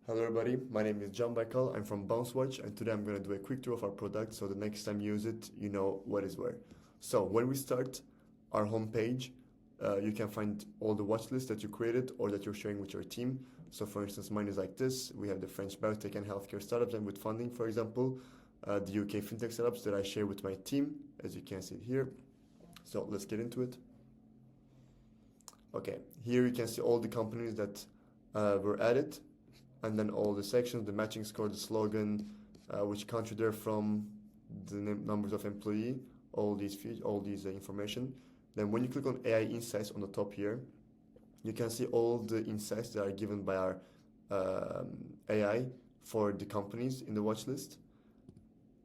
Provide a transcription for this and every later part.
Hello everybody, my name is John Baikal, I'm from BounceWatch, and today I'm going to do a quick tour of our product so the next time you use it, you know what is where. So when we start our homepage, you can find all the watch lists that you created or that you're sharing with your team. So for instance, mine is like this. We have the French biotech and healthcare startups and with funding, for example, the UK fintech startups that I share with my team, as you can see here. So let's get into it. Okay, here you can see all the companies that were added, and then all the sections, the matching score, the slogan, which country they're from, the numbers of employee, all these information. Then when you click on AI Insights on the top here, you can see all the insights that are given by our AI for the companies in the watch list.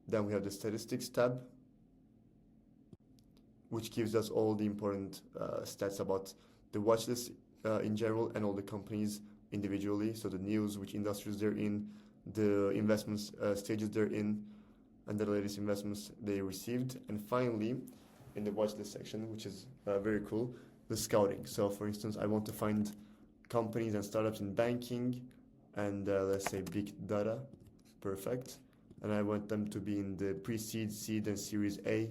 Then we have the Statistics tab, which gives us all the important stats about the watch list in general and all the companies individually. So the news, which industries they're in, the investments stages they're in, and the latest investments they received. And finally, in the watch list section, which is very cool, the scouting. So for instance, I want to find companies and startups in banking and let's say big data. Perfect. And I want them to be in the pre-seed, seed, and Series A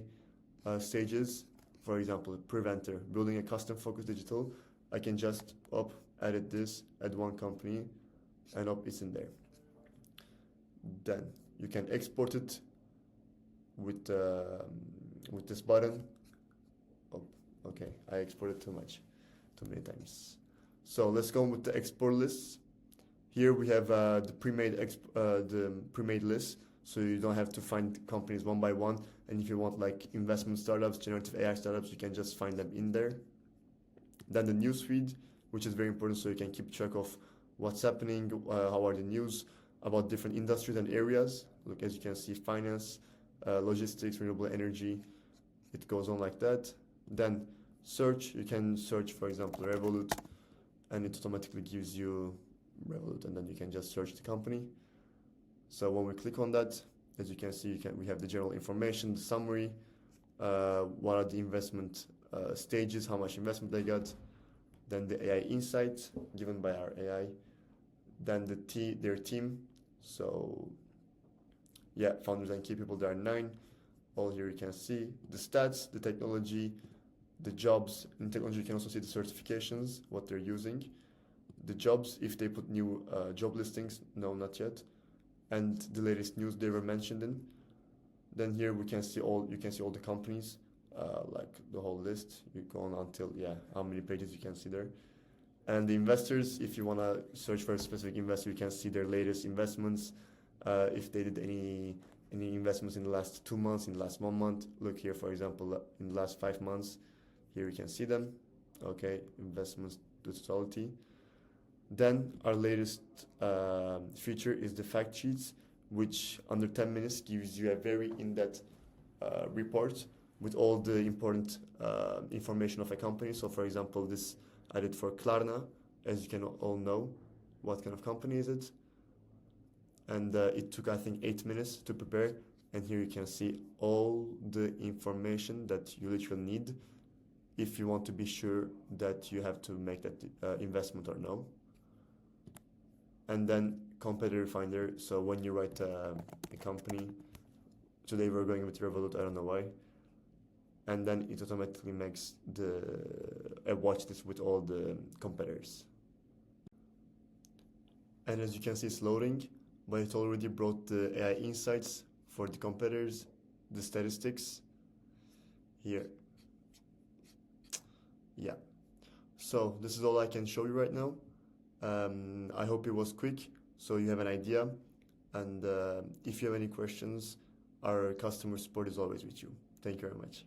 stages. For example, Preventer, building a custom focused digital. I can just edit this, add one company, and it's in there. Then you can export it with this button. Oh, okay, I exported too many times. So let's go with the export lists. Here we have the pre-made list, so you don't have to find companies one by one. And if you want like investment startups, generative AI startups, you can just find them in there. Then the newsfeed, which is very important, so you can keep track of what's happening, how are the news about different industries and areas. Look, as you can see, finance, logistics, renewable energy, it goes on like that. Then search, you can search, for example, Revolut, and it automatically gives you Revolut, and then you can just search the company. So when we click on that, as you can see, we have the general information, the summary, what are the investment stages, how much investment they got, then the AI insights given by our AI, then their team. So yeah, founders and key people, there are 9. All here you can see the stats, the technology, the jobs. In technology, you can also see the certifications, what they're using, the jobs, if they put new job listings, no, not yet, and the latest news they were mentioned in. Then here you can see all the companies, like the whole list. You go on until how many pages you can see there. And the investors, if you want to search for a specific investor, you can see their latest investments. If they did any investments in the last 2 months, in the last 1 month. Look here, for example, in the last 5 months. Here you can see them. Okay, investments to totality. Then our latest feature is the fact sheets, which under 10 minutes gives you a very in-depth report with all the important information of a company. So for example, this I did for Klarna, as you can all know, what kind of company is it? And it took, I think, 8 minutes to prepare. And here you can see all the information that you literally need if you want to be sure that you have to make that investment or no. And then competitor finder. So when you write a company, today we're going with Revolut, I don't know why. And then it automatically makes a watch list with all the competitors. And as you can see, it's loading, but it already brought the AI insights for the competitors, the statistics here. Yeah. So this is all I can show you right now. I hope it was quick, so you have an idea. And if you have any questions, our customer support is always with you. Thank you very much.